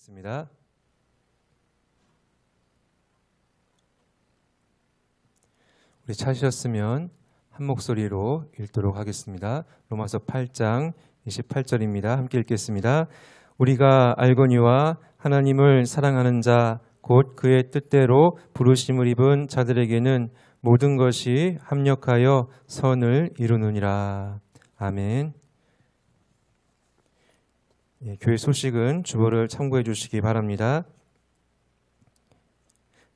있습니다. 우리 찾으셨으면 한 목소리로 읽도록 하겠습니다. 로마서 8장 28절입니다. 함께 읽겠습니다. 우리가 알거니와 하나님을 사랑하는 자 곧 그의 뜻대로 부르심을 입은 자들에게는 모든 것이 합력하여 선을 이루느니라. 아멘. 교회 소식은 주보를 참고해 주시기 바랍니다.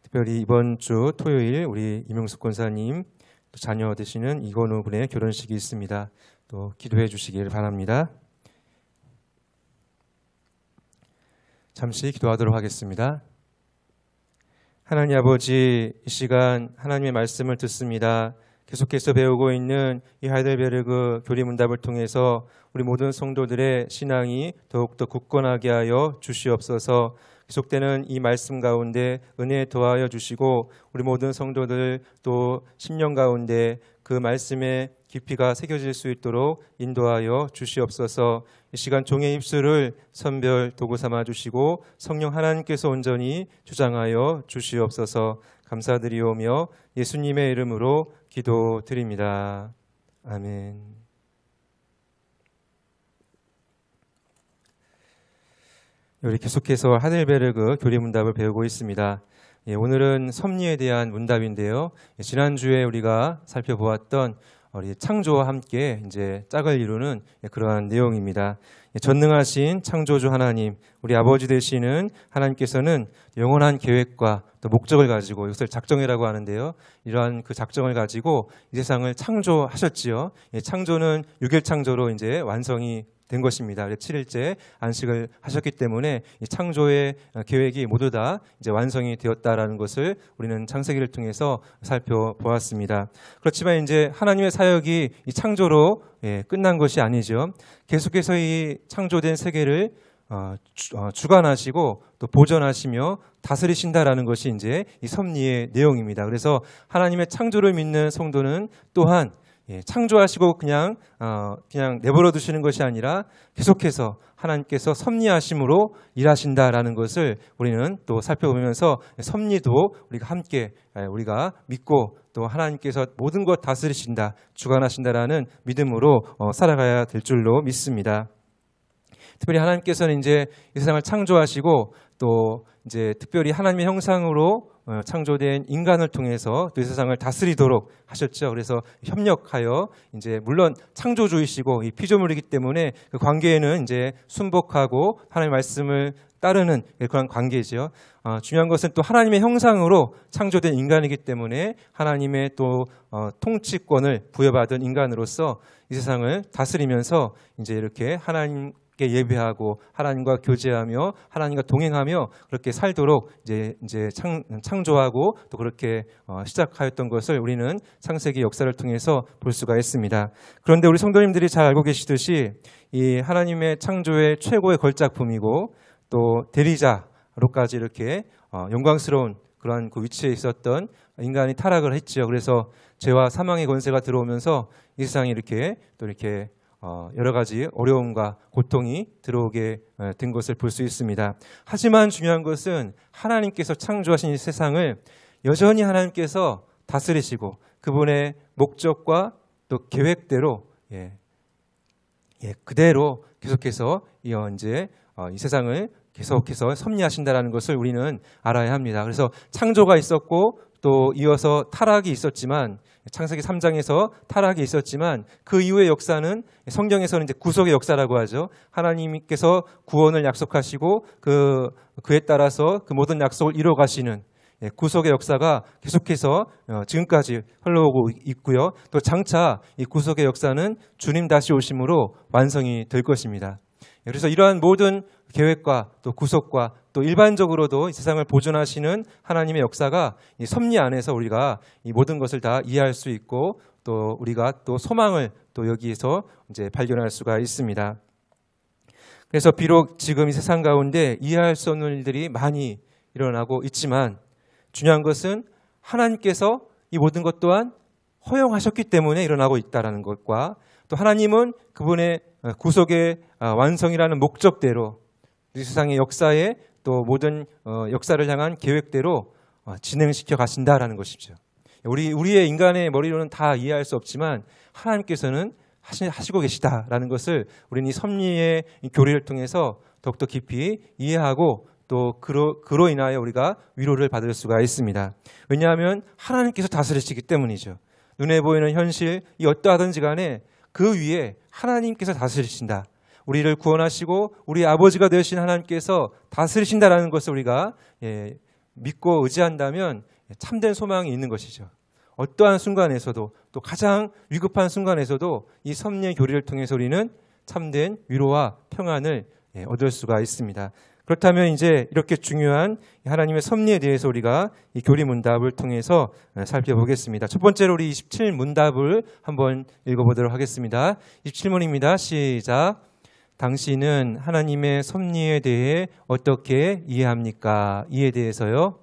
특별히 이번 주 토요일 우리 이명숙 권사님 또 자녀 되시는 이건우 군의 결혼식이 있습니다. 또 기도해 주시길 바랍니다. 잠시 기도하도록 하겠습니다. 하나님 아버지, 이 시간 하나님의 말씀을 듣습니다. 계속해서 배우고 있는 이 하이델베르그 교리문답을 통해서 우리 모든 성도들의 신앙이 더욱더 굳건하게 하여 주시옵소서. 계속되는 이 말씀 가운데 은혜에 더하여 주시고 우리 모든 성도들 또 10년 가운데 그 말씀의 깊이가 새겨질 수 있도록 인도하여 주시옵소서. 이 시간 종의 입술을 선별 도구 삼아 주시고 성령 하나님께서 온전히 주장하여 주시옵소서. 감사드리오며 예수님의 이름으로 기도드립니다. 아멘. 우리 계속해서 하델베르그 교리문답을 배우고 있습니다. 오늘은 섭리에 대한 문답인데요. 지난주에 우리가 살펴보았던 우리 창조와 함께 이제 짝을 이루는 그러한 내용입니다. 전능하신 창조주 하나님, 우리 아버지 되시는 하나님께서는 영원한 계획과 또 목적을 가지고 이것을 작정이라고 하는데요. 이러한 그 작정을 가지고 이 세상을 창조하셨지요. 창조는 6일 창조로 이제 완성이 된 것입니다. 7일째 안식을 하셨기 때문에 이 창조의 계획이 모두 다 이제 완성이 되었다라는 것을 우리는 창세기를 통해서 살펴보았습니다. 그렇지만 이제 하나님의 사역이 이 창조로 끝난 것이 아니죠. 계속해서 이 창조된 세계를 주관하시고 또 보존하시며 다스리신다라는 것이 이제 이 섭리의 내용입니다. 그래서 하나님의 창조를 믿는 성도는 또한 창조하시고 그냥 내버려 두시는 것이 아니라 계속해서 하나님께서 섭리하심으로 일하신다라는 것을 우리는 또 살펴보면서 섭리도 우리가 함께 우리가 믿고 또 하나님께서 모든 것 다스리신다, 주관하신다라는 믿음으로 살아가야 될 줄로 믿습니다. 특별히 하나님께서는 이제 이 세상을 창조하시고 또 이제 특별히 하나님의 형상으로 창조된 인간을 통해서 또 이 세상을 다스리도록 하셨죠. 그래서 협력하여 이제 물론 창조주이시고 이 피조물이기 때문에 그 관계에는 이제 순복하고 하나님의 말씀을 따르는 그런 관계죠. 중요한 것은 또 하나님의 형상으로 창조된 인간이기 때문에 하나님의 또 통치권을 부여받은 인간으로서 이 세상을 다스리면서 이제 이렇게 하나님께 예배하고 하나님과 교제하며 하나님과 동행하며 그렇게 살도록 이제 창조하고 또 그렇게 시작하였던 것을 우리는 창세기 역사를 통해서 볼 수가 있습니다. 그런데 우리 성도님들이 잘 알고 계시듯이 이 하나님의 창조의 최고의 걸작품이고 또 대리자로까지 이렇게 영광스러운 그런 그 위치에 있었던 인간이 타락을 했죠. 그래서 죄와 사망의 권세가 들어오면서 이 세상이 이렇게 또 이렇게 여러 가지 어려움과 고통이 들어오게 된 것을 볼 수 있습니다. 하지만 중요한 것은 하나님께서 창조하신 이 세상을 여전히 하나님께서 다스리시고 그분의 목적과 또 계획대로 그대로 계속해서 이 세상을 계속해서 섭리하신다는 것을 우리는 알아야 합니다. 그래서 창조가 있었고 또 이어서 타락이 있었지만 창세기 3장에서 타락이 있었지만 그 이후의 역사는 성경에서는 이제 구속의 역사라고 하죠. 하나님께서 구원을 약속하시고 그에 따라서 그 모든 약속을 이루어 가시는 구속의 역사가 계속해서 지금까지 흘러오고 있고요. 또 장차 이 구속의 역사는 주님 다시 오심으로 완성이 될 것입니다. 그래서 이러한 모든 계획과 또 구속과 또 일반적으로도 이 세상을 보존하시는 하나님의 역사가 이 섭리 안에서 우리가 이 모든 것을 다 이해할 수 있고 또 우리가 또 소망을 또 여기에서 이제 발견할 수가 있습니다. 그래서 비록 지금 이 세상 가운데 이해할 수 없는 일들이 많이 일어나고 있지만 중요한 것은 하나님께서 이 모든 것 또한 허용하셨기 때문에 일어나고 있다는 것과 또 하나님은 그분의 구속의 완성이라는 목적대로 이 세상의 역사에 또 모든 역사를 향한 계획대로 진행시켜 가신다라는 것이죠. 우리의 인간의 머리로는 다 이해할 수 없지만 하나님께서는 하시고 계시다라는 것을 우리는 이 섭리의 교리를 통해서 더욱더 깊이 이해하고 또 그로 인하여 우리가 위로를 받을 수가 있습니다. 왜냐하면 하나님께서 다스리시기 때문이죠. 눈에 보이는 현실, 이 어떠하든지 간에 그 위에 하나님께서 다스리신다. 우리를 구원하시고 우리 아버지가 되신 하나님께서 다스리신다라는 것을 우리가 믿고 의지한다면 참된 소망이 있는 것이죠. 어떠한 순간에서도 또 가장 위급한 순간에서도 이 섭리의 교리를 통해서 우리는 참된 위로와 평안을 얻을 수가 있습니다. 그렇다면 이제 이렇게 중요한 하나님의 섭리에 대해서 우리가 이 교리 문답을 통해서 살펴보겠습니다. 첫 번째로 우리 27문답을 한번 읽어보도록 하겠습니다. 27문입니다. 시작. 당신은 하나님의 섭리에 대해 어떻게 이해합니까? 이에 대해서요.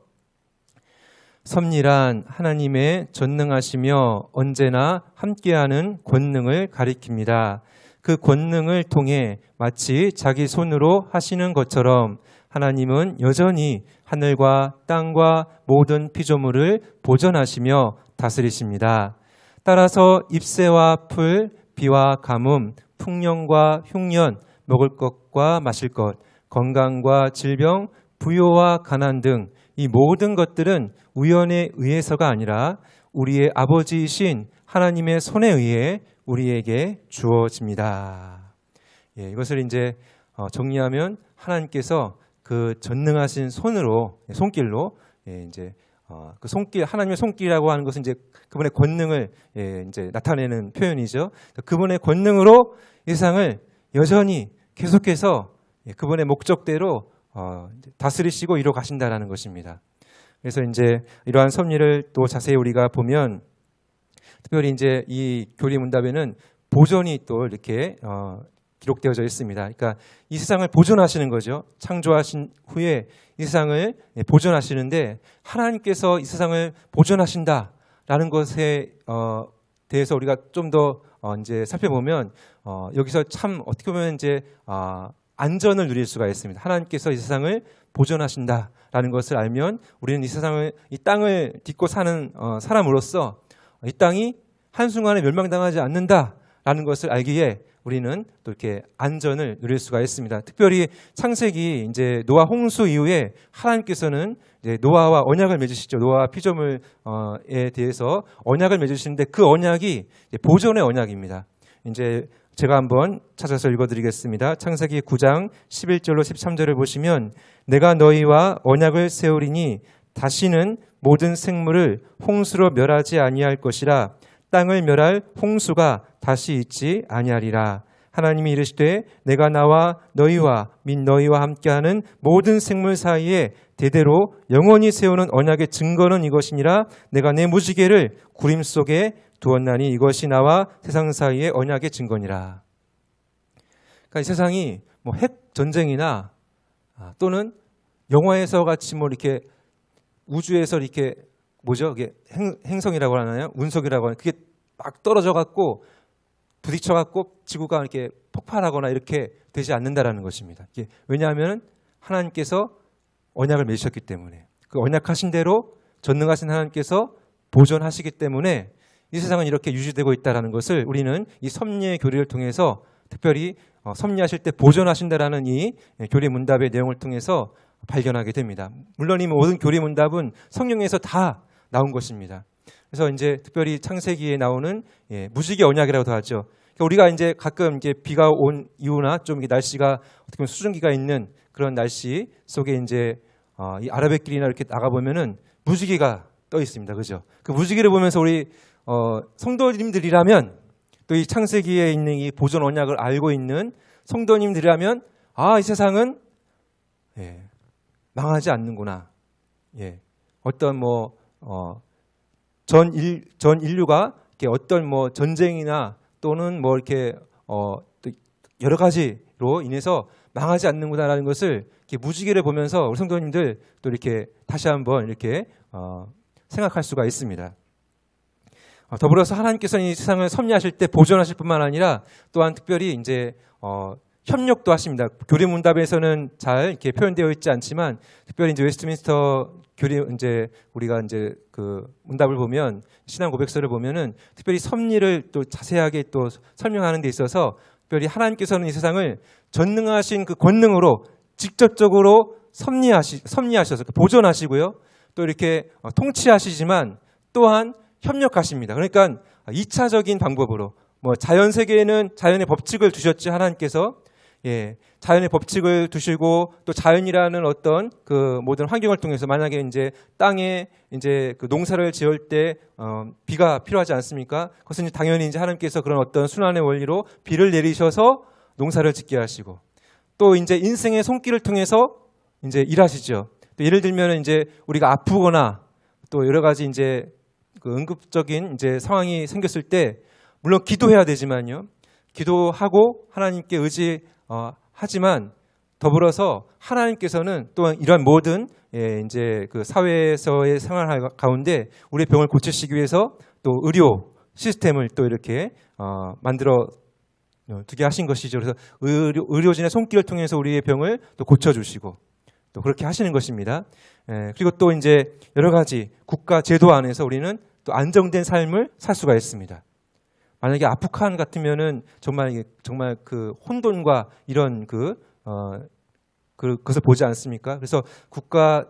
섭리란 하나님의 전능하시며 언제나 함께하는 권능을 가리킵니다. 그 권능을 통해 마치 자기 손으로 하시는 것처럼 하나님은 여전히 하늘과 땅과 모든 피조물을 보존하시며 다스리십니다. 따라서 잎새와 풀, 비와 가뭄, 풍년과 흉년, 먹을 것과 마실 것, 건강과 질병, 부요와 가난 등 이 모든 것들은 우연에 의해서가 아니라 우리의 아버지이신 하나님의 손에 의해 우리에게 주어집니다. 이것을 이제 정리하면 하나님께서 그 전능하신 손길로 이제 그 손길, 하나님의 손길이라고 하는 것은 이제 그분의 권능을 이제 나타내는 표현이죠. 그분의 권능으로 이 세상을 여전히 계속해서 그분의 목적대로 다스리시고 이루어 가신다라는 것입니다. 그래서 이제 이러한 섭리를 또 자세히 우리가 보면 특별히 이제 이 교리 문답에는 보존이 또 이렇게 기록되어져 있습니다. 그러니까 이 세상을 보존하시는 거죠. 창조하신 후에 이 세상을 보존하시는데 하나님께서 이 세상을 보존하신다라는 것에 대해서 우리가 좀 더 이제 살펴보면 여기서 참 어떻게 보면 이제 안전을 누릴 수가 있습니다. 하나님께서 이 세상을 보존하신다라는 것을 알면 우리는 이 땅을 딛고 사는 사람으로서 이 땅이 한순간에 멸망당하지 않는다라는 것을 알기에 우리는 또 이렇게 안전을 누릴 수가 있습니다. 특별히 창세기 이제 노아 홍수 이후에 하나님께서는 이제 노아와 언약을 맺으시죠. 노아 피조물에 대해서 언약을 맺으시는데 그 언약이 보존의 언약입니다. 이제 제가 한번 찾아서 읽어드리겠습니다. 창세기 9장 11절로 13절을 보시면 내가 너희와 언약을 세우리니 다시는 모든 생물을 홍수로 멸하지 아니할 것이라 땅을 멸할 홍수가 다시 있지 아니하리라. 하나님이 이르시되 내가 나와 너희와 및 너희와 함께하는 모든 생물 사이에 대대로 영원히 세우는 언약의 증거는 이것이니라. 내가 내 무지개를 구림 속에 두었나니 이것이 나와 세상 사이의 언약의 증거니라. 그러니까 이 세상이 뭐 핵 전쟁이나 또는 영화에서 같이 뭐 이렇게 우주에서 이렇게 뭐죠? 이게 행성이라고 하나요? 운석이라고 하나요? 그게 막 떨어져 갖고 부딪혀 갖고 지구가 이렇게 폭발하거나 이렇게 되지 않는다라는 것입니다. 이게 왜냐하면 하나님께서 언약을 맺으셨기 때문에 그 언약하신 대로 전능하신 하나님께서 보존하시기 때문에 이 세상은 이렇게 유지되고 있다는 것을 우리는 이 섭리의 교리를 통해서 특별히 섭리하실 때 보존하신다라는 이 교리 문답의 내용을 통해서 발견하게 됩니다. 물론 이 모든 교리 문답은 성경에서 다 나온 것입니다. 그래서 이제 특별히 창세기에 나오는 무지개 언약이라고도 하죠. 그러니까 우리가 이제 가끔 이제 비가 온 이후나 좀 날씨가 어떻게 보면 수증기가 있는 그런 날씨 속에 이제 이 아라뱃길이나 이렇게 나가 보면은 무지개가 떠 있습니다. 그죠? 그 무지개를 보면서 우리 성도님들이라면 또 이 창세기에 있는 이 보존 언약을 알고 있는 성도님들이라면 이 세상은 망하지 않는구나. 어떤 전 인류가 이렇게 어떤 전쟁이나 또는 이렇게 또 여러 가지로 인해서 망하지 않는구나라는 것을 이렇게 무지개를 보면서 우리 성도님들 또 이렇게 다시 한번 이렇게 생각할 수가 있습니다. 더불어서 하나님께서는 이 세상을 섭리하실 때 보존하실 뿐만 아니라 또한 특별히 이제 협력도 하십니다. 교리 문답에서는 잘 이렇게 표현되어 있지 않지만 특별히 이제 웨스트민스터 교리 이제 우리가 이제 그 문답을 보면 신앙 고백서를 보면은 특별히 섭리를 또 자세하게 또 설명하는 데 있어서 특별히 하나님께서는 이 세상을 전능하신 그 권능으로 직접적으로 섭리하셔서 보존하시고요. 또 이렇게 통치하시지만 또한 협력하십니다. 그러니까 2차적인 방법으로 뭐 자연 세계에는 자연의 법칙을 두셨지 하나님께서 자연의 법칙을 두시고 또 자연이라는 어떤 그 모든 환경을 통해서 만약에 이제 땅에 이제 그 농사를 지을 때 비가 필요하지 않습니까? 그것은 이제 당연히 이제 하나님께서 그런 어떤 순환의 원리로 비를 내리셔서 농사를 짓게 하시고 또 이제 인생의 손길을 통해서 이제 일하시죠. 또 예를 들면 이제 우리가 아프거나 또 여러 가지 이제 그 응급적인 이제 상황이 생겼을 때 물론 기도해야 되지만요. 기도하고 하나님께 의지하지만 더불어서 하나님께서는 또한 이러한 모든 이제 그 사회에서의 생활 가운데 우리의 병을 고치시기 위해서 또 의료 시스템을 또 이렇게 만들어 두게 하신 것이죠. 그래서 의료진의 손길을 통해서 우리의 병을 또 고쳐주시고 또 그렇게 하시는 것입니다. 그리고 또 이제 여러 가지 국가 제도 안에서 우리는 또 안정된 삶을 살 수가 있습니다. 만약에 아프간 같으면은 정말 그 혼돈과 이런 그것을 보지 않습니까? 그래서 그러니까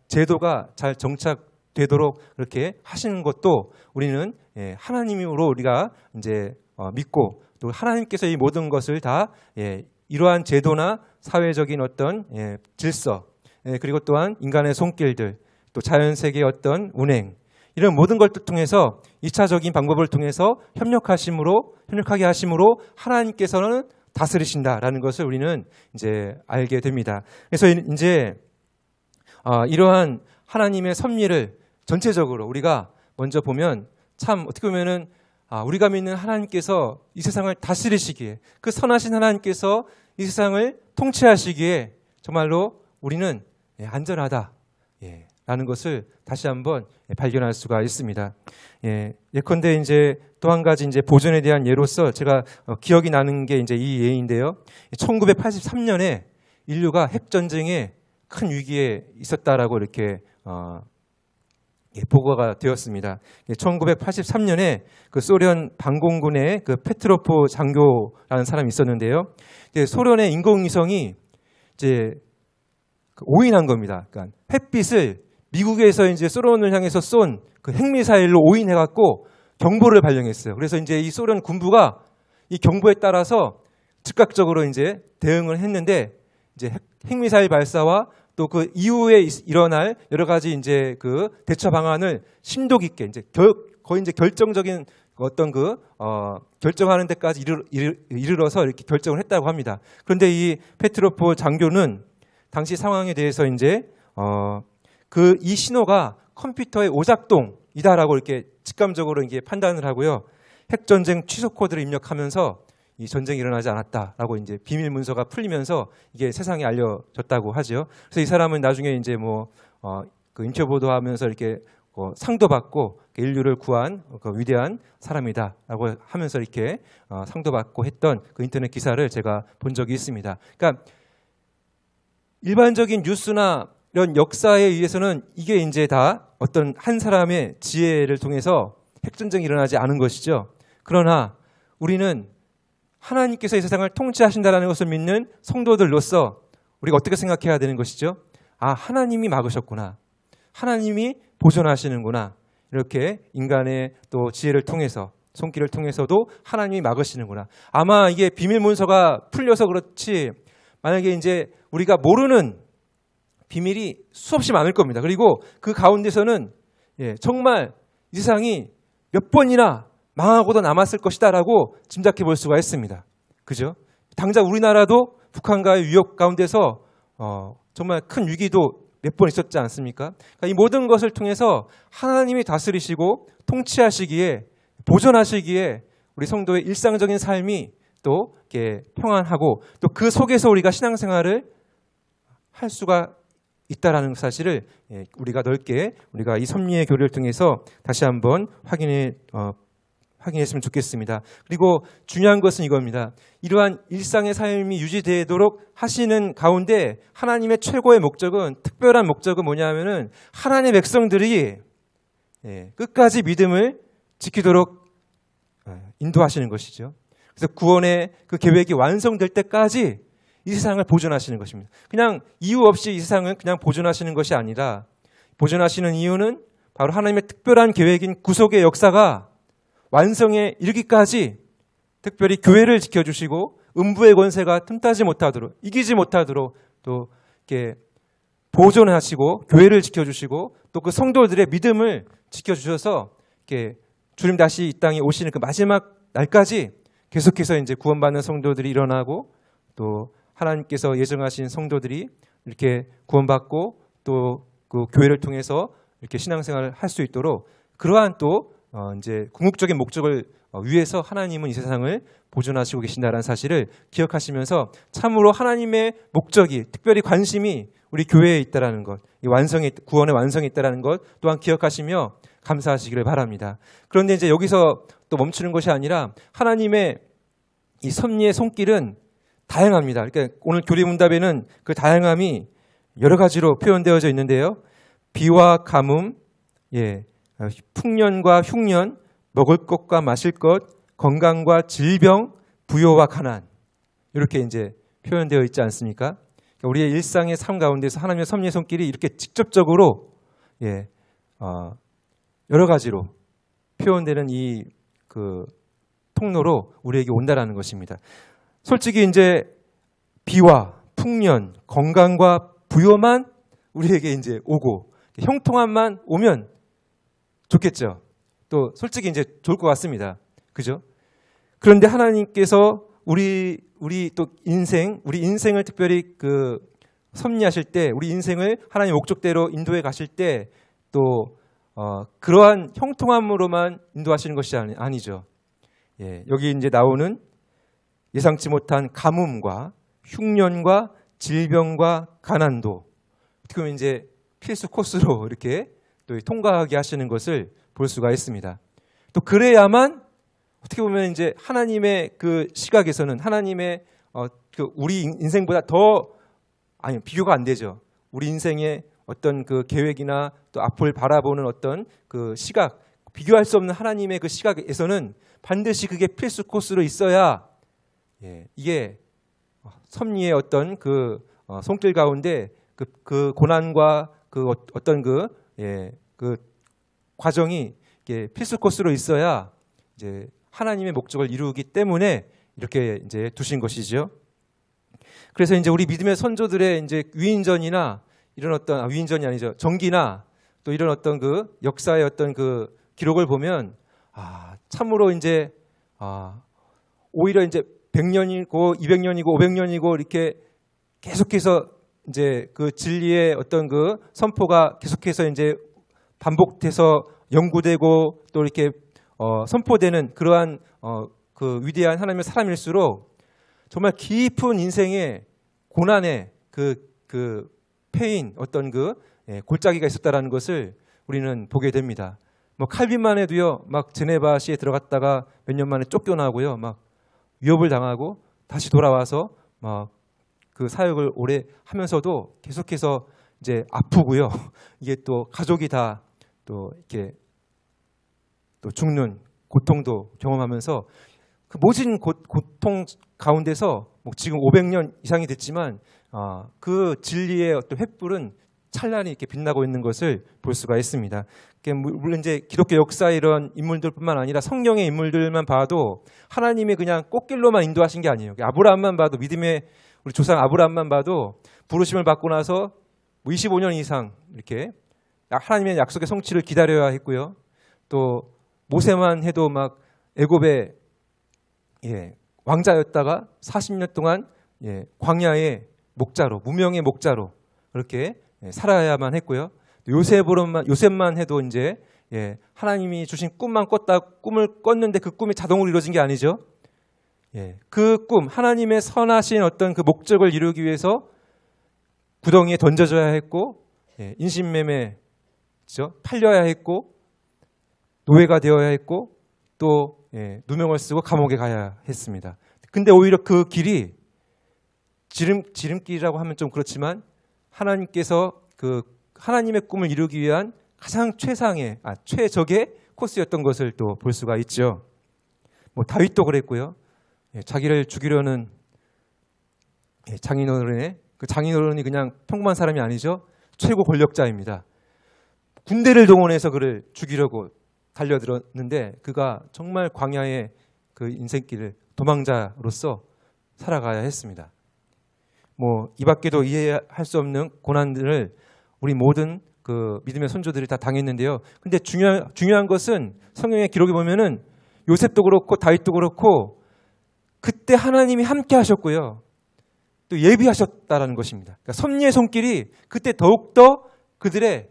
제도가 잘 정착되도록 그렇게 하시는 것도 우리는 하나님으로 우리가 이제 믿고 또 하나님께서 이 모든 것을 다 이러한 제도나 사회적인 어떤 질서 그리고 또한 인간의 손길들 또 자연 세계의 어떤 운행 이런 모든 것들 통해서 2차적인 방법을 통해서 협력하게 하심으로 하나님께서는 다스리신다라는 것을 우리는 이제 알게 됩니다. 그래서 이제 이러한 하나님의 섭리를 전체적으로 우리가 먼저 보면 참 어떻게 보면은 우리가 믿는 하나님께서 이 세상을 다스리시기에 그 선하신 하나님께서 이 세상을 통치하시기에 정말로 우리는 안전하다. 라는 것을 다시 한번 발견할 수가 있습니다. 예컨대 이제 또 한 가지 이제 보존에 대한 예로서 제가 기억이 나는 게 이제 이 예인데요. 1983년에 인류가 핵 전쟁에 큰 위기에 있었다라고 이렇게 보고가 되었습니다. 1983년에 그 소련 방공군의 그 페트로프 장교라는 사람이 있었는데요. 소련의 인공위성이 이제 오인한 겁니다. 그러니까 햇빛을 미국에서 이제 소련을 향해서 쏜 그 핵미사일로 오인해갖고 경보를 발령했어요. 그래서 이제 이 소련 군부가 이 경보에 따라서 즉각적으로 이제 대응을 했는데 이제 핵미사일 발사와 또 그 이후에 일어날 여러 가지 이제 그 대처 방안을 심도 깊게 이제 거의 이제 결정적인 어떤 결정하는 데까지 이르러서 이렇게 결정을 했다고 합니다. 그런데 이 페트로프 장교는 당시 상황에 대해서 이제 이 신호가 컴퓨터의 오작동이다라고 이렇게 직감적으로 이게 판단을 하고요. 핵 전쟁 취소 코드를 입력하면서 이 전쟁이 일어나지 않았다라고 이제 비밀 문서가 풀리면서 이게 세상에 알려졌다고 하죠. 그래서 이 사람은 나중에 이제 그 인터뷰도 하면서 이렇게 상도 받고 인류를 구한 그 위대한 사람이다라고 하면서 이렇게 상도 받고 했던 그 인터넷 기사를 제가 본 적이 있습니다. 그러니까 일반적인 뉴스나 이런 역사에 의해서는 이게 이제 다 어떤 한 사람의 지혜를 통해서 핵전쟁이 일어나지 않은 것이죠. 그러나 우리는 하나님께서 이 세상을 통치하신다는 것을 믿는 성도들로서 우리가 어떻게 생각해야 되는 것이죠? 하나님이 막으셨구나. 하나님이 보존하시는구나. 이렇게 인간의 또 지혜를 통해서 손길을 통해서도 하나님이 막으시는구나. 아마 이게 비밀 문서가 풀려서 그렇지 만약에 이제 우리가 모르는 비밀이 수없이 많을 겁니다. 그리고 그 가운데서는 정말 이 세상이 몇 번이나 망하고도 남았을 것이다라고 짐작해 볼 수가 있습니다. 그죠? 당장 우리나라도 북한과의 위협 가운데서 정말 큰 위기도 몇 번 있었지 않습니까? 그러니까 이 모든 것을 통해서 하나님이 다스리시고 통치하시기에 보존하시기에 우리 성도의 일상적인 삶이 또 이렇게 평안하고 또 그 속에서 우리가 신앙생활을 할 수가 있다라는 사실을 우리가 넓게 우리가 이 섭리의 교리를 통해서 다시 한번 확인해 확인했으면 좋겠습니다. 그리고 중요한 것은 이겁니다. 이러한 일상의 삶이 유지되도록 하시는 가운데 하나님의 최고의 목적은, 특별한 목적은 뭐냐면은 하나님의 백성들이 끝까지 믿음을 지키도록 인도하시는 것이죠. 그래서 구원의 그 계획이 완성될 때까지 이 세상을 보존하시는 것입니다. 그냥 이유 없이 이 세상을 그냥 보존하시는 것이 아니라, 보존하시는 이유는 바로 하나님의 특별한 계획인 구속의 역사가 완성에 이르기까지 특별히 교회를 지켜주시고 음부의 권세가 틈타지 못하도록, 이기지 못하도록 또 이렇게 보존하시고 교회를 지켜주시고 또 그 성도들의 믿음을 지켜주셔서 이렇게 주님 다시 이 땅에 오시는 그 마지막 날까지 계속해서 이제 구원받는 성도들이 일어나고 또 하나님께서 예정하신 성도들이 이렇게 구원받고 또 그 교회를 통해서 이렇게 신앙생활을 할 수 있도록 그러한 또 이제 궁극적인 목적을 위해서 하나님은 이 세상을 보존하시고 계신다는 사실을 기억하시면서 참으로 하나님의 목적이, 특별히 관심이 우리 교회에 있다라는 것, 이 구원의 완성에 있다라는 것 또한 기억하시며 감사하시기를 바랍니다. 그런데 이제 여기서 또 멈추는 것이 아니라 하나님의 이 섭리의 손길은 다양합니다. 그러니까 오늘 교리문답에는 그 다양함이 여러 가지로 표현되어져 있는데요. 비와 가뭄, 풍년과 흉년, 먹을 것과 마실 것, 건강과 질병, 부요와 가난, 이렇게 이제 표현되어 있지 않습니까? 그러니까 우리의 일상의 삶 가운데서 하나님의 섭리의 손길이 이렇게 직접적으로 여러 가지로 표현되는 이 그 통로로 우리에게 온다라는 것입니다. 솔직히 이제 비와 풍년, 건강과 부요만 우리에게 이제 오고 형통함만 오면 좋겠죠. 또 솔직히 이제 좋을 것 같습니다. 그죠? 그런데 하나님께서 우리 또 우리 인생을 특별히 그 섭리하실 때, 우리 인생을 하나님의 목적대로 인도해 가실 때 또 그러한 형통함으로만 인도하시는 것이 아니죠. 여기 이제 나오는 예상치 못한 가뭄과 흉년과 질병과 가난도 어떻게 보면 이제 필수 코스로 이렇게 또 통과하게 하시는 것을 볼 수가 있습니다. 또 그래야만 어떻게 보면 이제 하나님의 그 시각에서는 하나님의 그 우리 인생보다 비교가 안 되죠. 우리 인생의 어떤 그 계획이나 또 앞을 바라보는 어떤 그 시각, 비교할 수 없는 하나님의 그 시각에서는 반드시 그게 필수 코스로 있어야 이게 섭리의 어떤 그 손길 가운데 그 고난과 그 어떤 그 과정이 필수 코스로 있어야 이제 하나님의 목적을 이루기 때문에 이렇게 이제 두신 것이죠. 그래서 이제 우리 믿음의 선조들의 이제 위인전이나 이런 어떤 위인전이 아니죠. 전기나 또 이런 어떤 그 역사의 어떤 그 기록을 보면 참으로 이제 오히려 이제 100년이고 200년이고 500년이고 이렇게 계속해서 이제 그 진리의 어떤 그 선포가 계속해서 이제 반복돼서 연구되고 또 이렇게 선포되는 그러한 그 위대한 하나님의 사람일수록 정말 깊은 인생의 고난의 그 패인 어떤 그 골짜기가 있었다라는 것을 우리는 보게 됩니다. 뭐 칼빈만 해도요, 막 제네바시에 들어갔다가 몇 년 만에 쫓겨나고요, 막 위협을 당하고 다시 돌아와서 막 그 사역을 오래 하면서도 계속해서 이제 아프고요. 이게 또 가족이 다 또 이렇게 또 죽는 고통도 경험하면서 그 모진 고통 가운데서 뭐 지금 500년 이상이 됐지만 그 진리의 어떤 횃불은 찬란히 이렇게 빛나고 있는 것을 볼 수가 있습니다. 물론 이제 기독교 역사의 이런 인물들뿐만 아니라 성령의 인물들만 봐도 하나님이 그냥 꽃길로만 인도하신 게 아니에요. 아브라함만 봐도 믿음의 우리 조상 아브라함만 봐도 부르심을 받고 나서 뭐 25년 이상 이렇게 하나님의 약속의 성취를 기다려야 했고요. 또 모세만 해도 막 애굽의 왕자였다가 40년 동안 광야의 목자로, 무명의 목자로 그렇게 살아야만 했고요. 요셉만 해도 이제 하나님이 주신 꿈을 꿨는데 그 꿈이 자동으로 이루어진 게 아니죠. 그 꿈, 하나님의 선하신 어떤 그 목적을 이루기 위해서 구덩이에 던져져야 했고, 인신매매, 그렇죠? 팔려야 했고, 노예가 되어야 했고, 또 누명을 쓰고 감옥에 가야 했습니다. 근데 오히려 그 길이 지름길이라고 하면 좀 그렇지만 하나님께서 그 하나님의 꿈을 이루기 위한 가장 최적의 코스였던 것을 또 볼 수가 있죠. 뭐 다윗도 그랬고요. 자기를 죽이려는 장인어른의 그 장인어른이 그냥 평범한 사람이 아니죠. 최고 권력자입니다. 군대를 동원해서 그를 죽이려고 달려들었는데 그가 정말 광야의 그 인생길을 도망자로서 살아가야 했습니다. 뭐 이 밖에도 이해할 수 없는 고난들을 우리 모든 그 믿음의 선조들이 다 당했는데요. 근데 중요한 것은 성경의 기록에 보면은 요셉도 그렇고 다윗도 그렇고 그때 하나님이 함께 하셨고요. 또 예비하셨다라는 것입니다. 그러니까 섭리의 손길이 그때 더욱더 그들의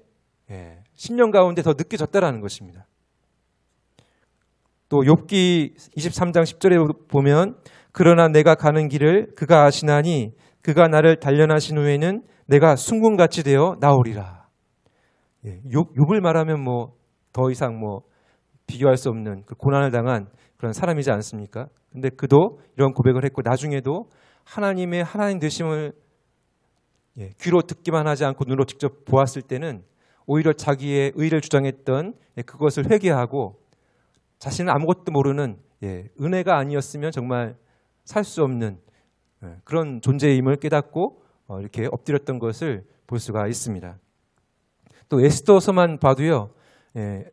심령 가운데 더 느껴졌다라는 것입니다. 또 욥기 23장 10절에 보면 그러나 내가 가는 길을 그가 아시나니 그가 나를 단련하신 후에는 내가 순금같이 되어 나오리라. 욥을 말하면 뭐 더 이상 뭐 비교할 수 없는 그 고난을 당한 그런 사람이지 않습니까? 근데 그도 이런 고백을 했고 나중에도 하나님의 하나님 되심을 귀로 듣기만 하지 않고 눈으로 직접 보았을 때는 오히려 자기의 의를 주장했던 그것을 회개하고 자신은 아무것도 모르는 은혜가 아니었으면 정말 살 수 없는 그런 존재임을 깨닫고 이렇게 엎드렸던 것을 볼 수가 있습니다. 또 에스더서만 봐도요.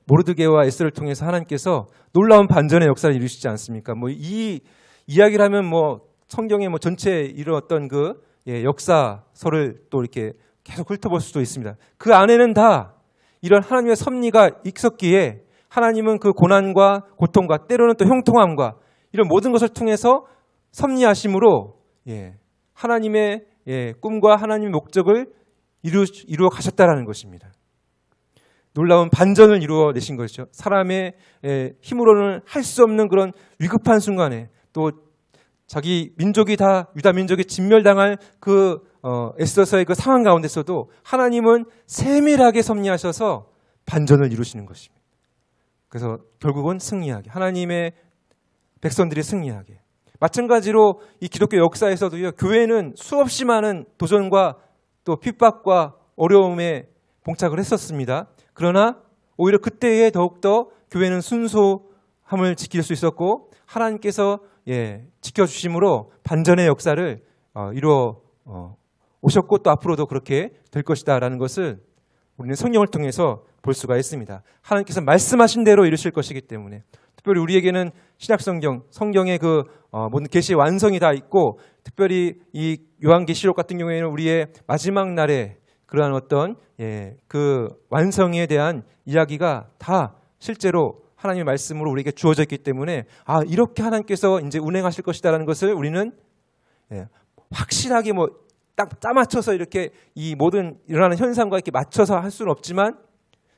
모르드게와 에스더를 통해서 하나님께서 놀라운 반전의 역사를 이루시지 않습니까? 뭐 이 이야기를 하면 뭐 성경의 뭐 전체 이루었던 그 역사서를 또 이렇게 계속 훑어볼 수도 있습니다. 그 안에는 다 이런 하나님의 섭리가 있었기에 하나님은 그 고난과 고통과 때로는 또 형통함과 이런 모든 것을 통해서 섭리하심으로 하나님의 꿈과 하나님의 목적을 이루어 가셨다라는 것입니다. 놀라운 반전을 이루어내신 것이죠. 사람의 힘으로는 할 수 없는 그런 위급한 순간에 또 자기 민족이 다 유다 민족이 진멸당할 그 에스더서의 그 상황 가운데서도 하나님은 세밀하게 섭리하셔서 반전을 이루시는 것입니다. 그래서 결국은 승리하게 하나님의 백성들이 승리하게 마찬가지로 이 기독교 역사에서도요. 교회는 수없이 많은 도전과 또 핍박과 어려움에 봉착을 했었습니다. 그러나 오히려 그때에 더욱더 교회는 순수함을 지킬 수 있었고 하나님께서 지켜주심으로 반전의 역사를 이루어 오셨고 또 앞으로도 그렇게 될 것이다라는 것을 우리는 성경을 통해서 볼 수가 있습니다. 하나님께서 말씀하신 대로 이루실 것이기 때문에 특별히 우리에게는 신약성경, 성경의 그 모든 계시의 완성이 다 있고 특별히 이 요한계시록 같은 경우에는 우리의 마지막 날에 그러한 어떤 그 완성에 대한 이야기가 다 실제로 하나님의 말씀으로 우리에게 주어져 있기 때문에 이렇게 하나님께서 이제 운행하실 것이다라는 것을 우리는 확실하게 뭐 딱 짜맞춰서 이렇게 이 모든 일어나는 현상과 이렇게 맞춰서 할 수는 없지만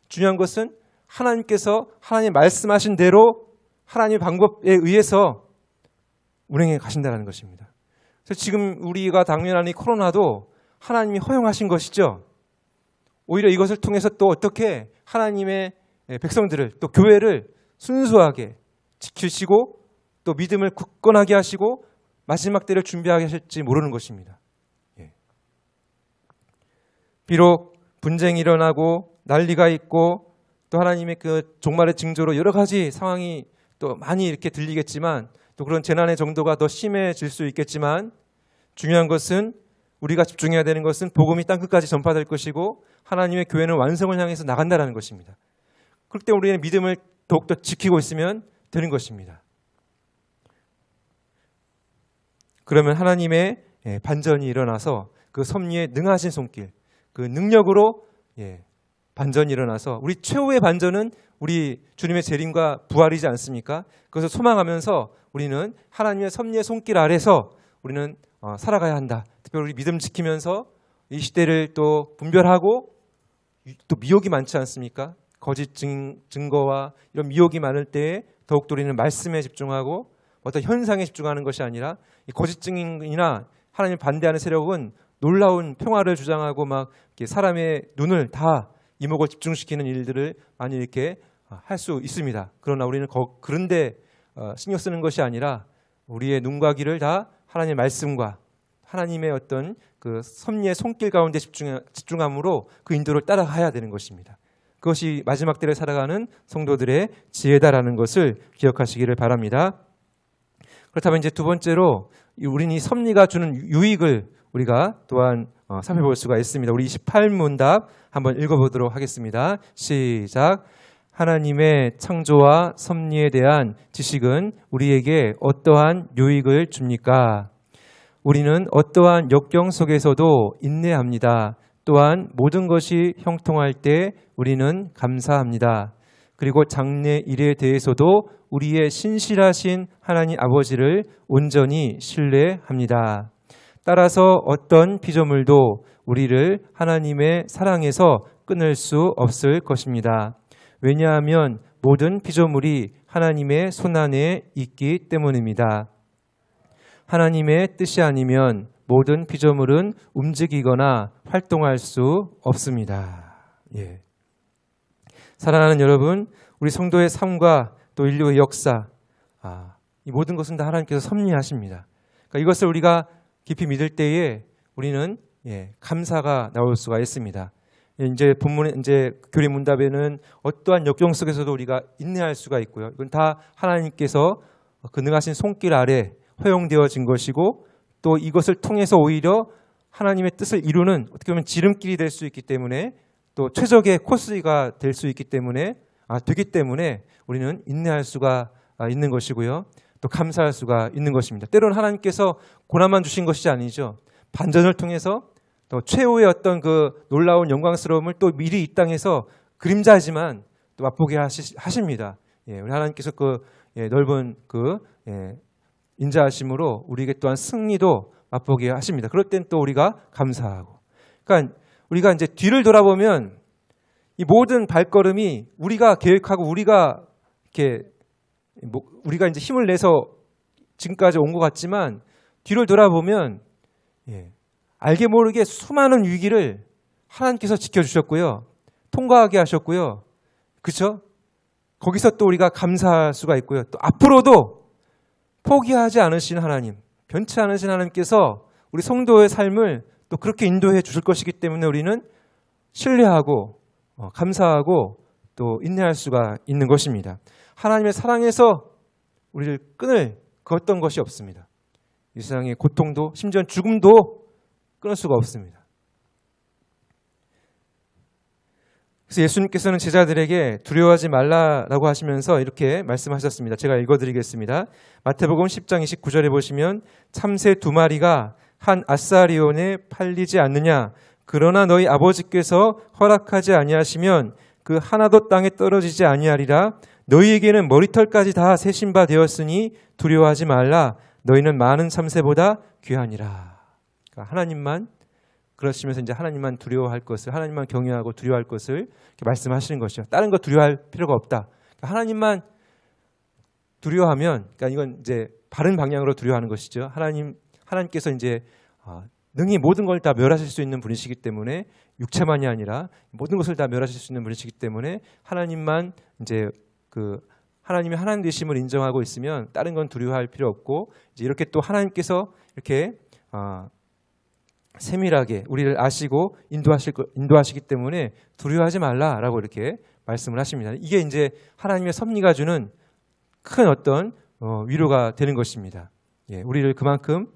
중요한 것은 하나님께서 하나님 말씀하신 대로 하나님의 방법에 의해서 운행해 가신다는 것입니다. 그래서 지금 우리가 당면한 이 코로나도 하나님이 허용하신 것이죠. 오히려 이것을 통해서 또 어떻게 하나님의 백성들을 또 교회를 순수하게 지키시고 또 믿음을 굳건하게 하시고 마지막 때를 준비하게 하실지 모르는 것입니다. 비록 분쟁이 일어나고 난리가 있고 또 하나님의 그 종말의 징조로 여러 가지 상황이 또 많이 이렇게 들리겠지만 또 그런 재난의 정도가 더 심해질 수 있겠지만 중요한 것은 우리가 집중해야 되는 것은 복음이 땅끝까지 전파될 것이고 하나님의 교회는 완성을 향해서 나간다는 것입니다. 그럴 때 우리는 믿음을 더욱더 지키고 있으면 되는 것입니다. 그러면 하나님의 반전이 일어나서 그 섭리에 능하신 손길, 그 능력으로 반전이 일어나서 우리 최후의 반전은 우리 주님의 재림과 부활이지 않습니까? 그것을 소망하면서 우리는 하나님의 섭리의 손길 아래서 우리는 살아가야 한다. 특별히 우리 믿음 지키면서 이 시대를 또 분별하고 또 미혹이 많지 않습니까? 거짓 증거와 이런 미혹이 많을 때에 더욱더 우리는 말씀에 집중하고 어떤 현상에 집중하는 것이 아니라 이 거짓 증인이나 하나님 반대하는 세력은 놀라운 평화를 주장하고 막 이렇게 사람의 눈을 다 이목을 집중시키는 일들을 많이 이렇게 할 수 있습니다. 그러나 우리는 그런데 신경 쓰는 것이 아니라 우리의 눈과 귀를 다 하나님의 말씀과 하나님의 어떤 그 섭리의 손길 가운데 집중함으로 그 인도를 따라가야 되는 것입니다. 그것이 마지막 때를 살아가는 성도들의 지혜다라는 것을 기억하시기를 바랍니다. 그렇다면 이제 두 번째로 우리는 이 섭리가 주는 유익을 우리가 또한 살펴볼 수가 있습니다. 우리 28문답 한번 읽어보도록 하겠습니다. 시작. 하나님의 창조와 섭리에 대한 지식은 우리에게 어떠한 유익을 줍니까? 우리는 어떠한 역경 속에서도 인내합니다. 또한 모든 것이 형통할 때 우리는 감사합니다. 그리고 장래 일에 대해서도 우리의 신실하신 하나님 아버지를 온전히 신뢰합니다. 따라서 어떤 피조물도 우리를 하나님의 사랑에서 끊을 수 없을 것입니다. 왜냐하면 모든 피조물이 하나님의 손안에 있기 때문입니다. 하나님의 뜻이 아니면 모든 피조물은 움직이거나 활동할 수 없습니다. 예. 사랑하는 여러분, 우리 성도의 삶과 또 인류의 역사, 이 모든 것은 다 하나님께서 섭리하십니다. 그러니까 이것을 우리가 깊이 믿을 때에 우리는 감사가 나올 수가 있습니다. 이제 본문에 이제 교리 문답에는 어떠한 역경 속에서도 우리가 인내할 수가 있고요. 이건 다 하나님께서 그 능하신 손길 아래 허용되어진 것이고 또 이것을 통해서 오히려 하나님의 뜻을 이루는 어떻게 보면 지름길이 될 수 있기 때문에 또 최적의 코스가 될 수 있기 때문에 되기 때문에 우리는 인내할 수가 있는 것이고요. 또 감사할 수가 있는 것입니다. 때로는 하나님께서 고난만 주신 것이 아니죠. 반전을 통해서 또 최후의 어떤 그 놀라운 영광스러움을 또 미리 이 땅에서 그림자지만 또 맛보게 하십니다. 우리 하나님께서 그 넓은 그 인자하심으로 우리에게 또한 승리도 맛보게 하십니다. 그럴 땐 또 우리가 감사하고. 그러니까 우리가 이제 뒤를 돌아보면 이 모든 발걸음이 우리가 계획하고 우리가 이렇게 우리가 이제 힘을 내서 지금까지 온 것 같지만 뒤를 돌아보면 알게 모르게 수많은 위기를 하나님께서 지켜주셨고요. 통과하게 하셨고요. 그렇죠? 거기서 또 우리가 감사할 수가 있고요. 또 앞으로도 포기하지 않으신 하나님, 변치 않으신 하나님께서 우리 성도의 삶을 또 그렇게 인도해 주실 것이기 때문에 우리는 신뢰하고 감사하고 또 인내할 수가 있는 것입니다. 하나님의 사랑에서 우리를 끊을 그 어떤 것이 없습니다. 이 세상의 고통도 심지어 죽음도 끊을 수가 없습니다. 그래서 예수님께서는 제자들에게 두려워하지 말라라고 하시면서 이렇게 말씀하셨습니다. 제가 읽어드리겠습니다. 마태복음 10장 29절에 보시면 참새 2마리가 한 아사리온에 팔리지 않느냐. 그러나 너희 아버지께서 허락하지 아니하시면 그 하나도 땅에 떨어지지 아니하리라. 너희에게는 머리털까지 다 세신 바 되었으니 두려워하지 말라. 너희는 많은 참새보다 귀하니라. 그러니까 하나님만 그러시면서 이제 하나님만 두려워할 것을, 하나님만 경외하고 두려워할 것을 이렇게 말씀하시는 것이죠. 다른 거 두려워할 필요가 없다. 그러니까 하나님만 두려워하면, 그러니까 이건 이제 바른 방향으로 두려워하는 것이죠. 하나님께서 이제 능히 모든 걸 다 멸하실 수 있는 분이시기 때문에 육체만이 아니라 모든 것을 다 멸하실 수 있는 분이시기 때문에 하나님만 이제 그 하나님의 하나님 되심을 인정하고 있으면 다른 건 두려워할 필요 없고 이제 이렇게 또 하나님께서 이렇게 세밀하게 우리를 아시고 인도하시기 때문에 두려워하지 말라라고 이렇게 말씀을 하십니다. 이게 이제 하나님의 섭리가 주는 큰 어떤 위로가 되는 것입니다. 우리를 그만큼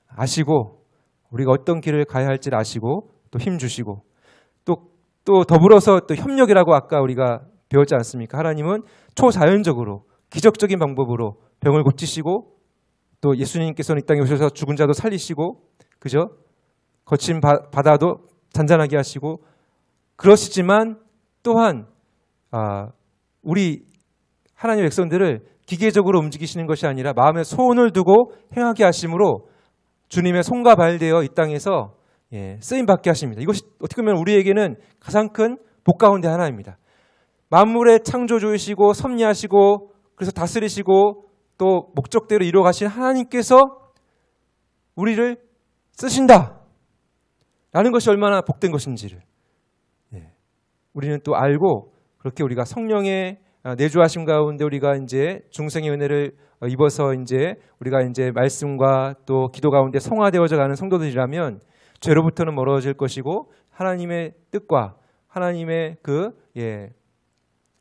아시고 우리가 어떤 길을 가야 할지를 아시고 또 힘 주시고 또 더불어서 또 협력이라고 아까 우리가 배웠지 않습니까? 하나님은 초자연적으로 기적적인 방법으로 병을 고치시고 또 예수님께서는 이 땅에 오셔서 죽은 자도 살리시고 그죠? 거친 바다도 잔잔하게 하시고 그러시지만 또한 우리 하나님의 백성들을 기계적으로 움직이시는 것이 아니라 마음에 소원을 두고 행하게 하심으로 주님의 손과 발 되어 이 땅에서 쓰임받게 하십니다. 이것이 어떻게 보면 우리에게는 가장 큰 복 가운데 하나입니다. 만물의 창조주이시고 섭리하시고 그래서 다스리시고 또 목적대로 이루어가신 하나님께서 우리를 쓰신다 라는 것이 얼마나 복된 것인지를 우리는 또 알고 그렇게 우리가 성령의 내주하심 가운데 우리가 이제 중생의 은혜를 입어서 이제 우리가 이제 말씀과 또 기도 가운데 성화되어져 가는 성도들이라면 죄로부터는 멀어질 것이고 하나님의 뜻과 하나님의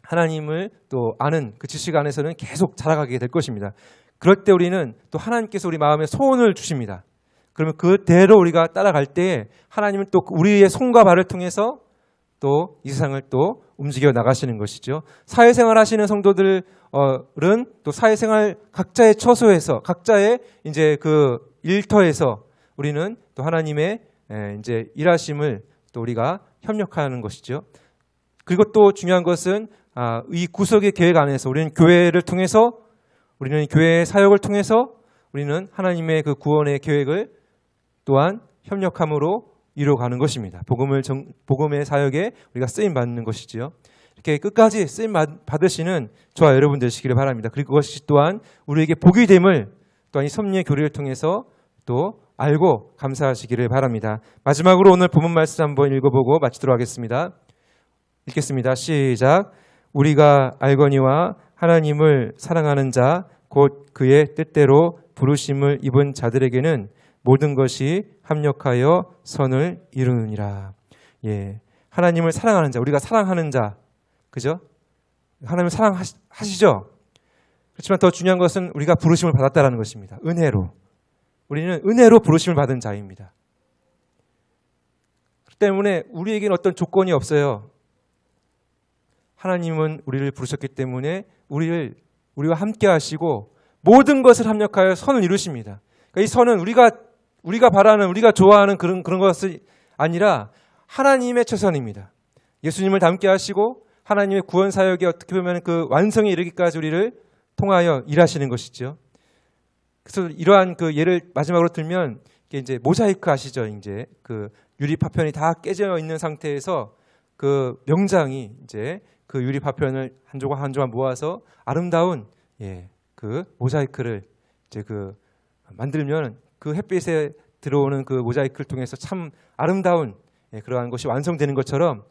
하나님을 또 아는 그 지식 안에서는 계속 자라가게 될 것입니다. 그럴 때 우리는 또 하나님께서 우리 마음에 소원을 주십니다. 그러면 그대로 우리가 따라갈 때 하나님은 또 우리의 손과 발을 통해서 또 이 세상을 또 움직여 나가시는 것이죠. 사회생활 하시는 성도들은 또 사회생활 각자의 처소에서 각자의 이제 그 일터에서 우리는 또 하나님의 이제 일하심을 또 우리가 협력하는 것이죠. 그리고 또 중요한 것은 이 구속의 계획 안에서 우리는 교회를 통해서 우리는 교회의 사역을 통해서 우리는 하나님의 그 구원의 계획을 또한 협력함으로 이루어가는 것입니다. 복음의 사역에 우리가 쓰임 받는 것이지요. 이렇게 끝까지 쓰임 받으시는 저와 여러분 되시기를 바랍니다. 그리고 그것이 또한 우리에게 복이 됨을 또한 이 섭리의 교리를 통해서 또 알고 감사하시기를 바랍니다. 마지막으로 오늘 본문 말씀 한번 읽어보고 마치도록 하겠습니다. 읽겠습니다. 시작. 우리가 알거니와 하나님을 사랑하는 자 곧 그의 뜻대로 부르심을 입은 자들에게는 모든 것이 합력하여 선을 이루느니라. 예, 하나님을 사랑하는 자, 우리가 사랑하는 자, 그죠? 하나님을 사랑하시죠? 그렇지만 더 중요한 것은 우리가 부르심을 받았다라는 것입니다. 은혜로. 우리는 은혜로 부르심을 받은 자입니다. 그렇기 때문에 우리에게는 어떤 조건이 없어요. 하나님은 우리를 부르셨기 때문에 우리와 함께 하시고 모든 것을 합력하여 선을 이루십니다. 그러니까 이 선은 우리가 바라는, 우리가 좋아하는 그런 것이 아니라 하나님의 최선입니다. 예수님을 닮게 하시고 하나님의 구원 사역에 어떻게 보면 그 완성에 이르기까지 우리를 통하여 일하시는 것이죠. 그래서 이러한 그 예를 마지막으로 들면 이제 모자이크 아시죠? 이제 그 유리 파편이 다 깨져 있는 상태에서 그 명장이 이제 그 유리 파편을 한 조각 한 조각 모아서 아름다운 그 모자이크를 이제 그 만들면 그 햇빛에 들어오는 그 모자이크를 통해서 참 아름다운 그러한 것이 완성되는 것처럼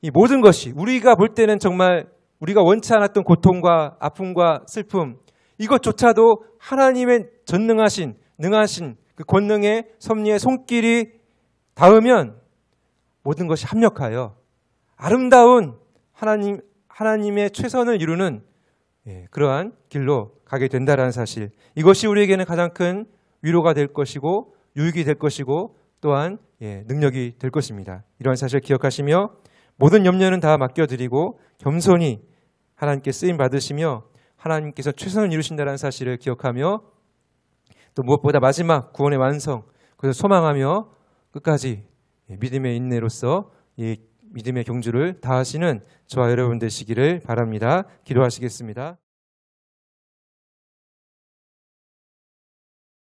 이 모든 것이 우리가 볼 때는 정말 우리가 원치 않았던 고통과 아픔과 슬픔 이것조차도 하나님의 전능하신 능하신 그 권능의 섭리의 손길이 닿으면 모든 것이 합력하여 아름다운 하나님의 최선을 이루는 그러한 길로 가게 된다라는 사실, 이것이 우리에게는 가장 큰 위로가 될 것이고 유익이 될 것이고 또한 능력이 될 것입니다. 이러한 사실을 기억하시며 모든 염려는 다 맡겨드리고 겸손히 하나님께 쓰임 받으시며 하나님께서 최선을 이루신다는 사실을 기억하며 또 무엇보다 마지막 구원의 완성, 그래서 소망하며 끝까지 믿음의 인내로서 이 믿음의 경주를 다하시는 저와 여러분 되시기를 바랍니다. 기도하시겠습니다.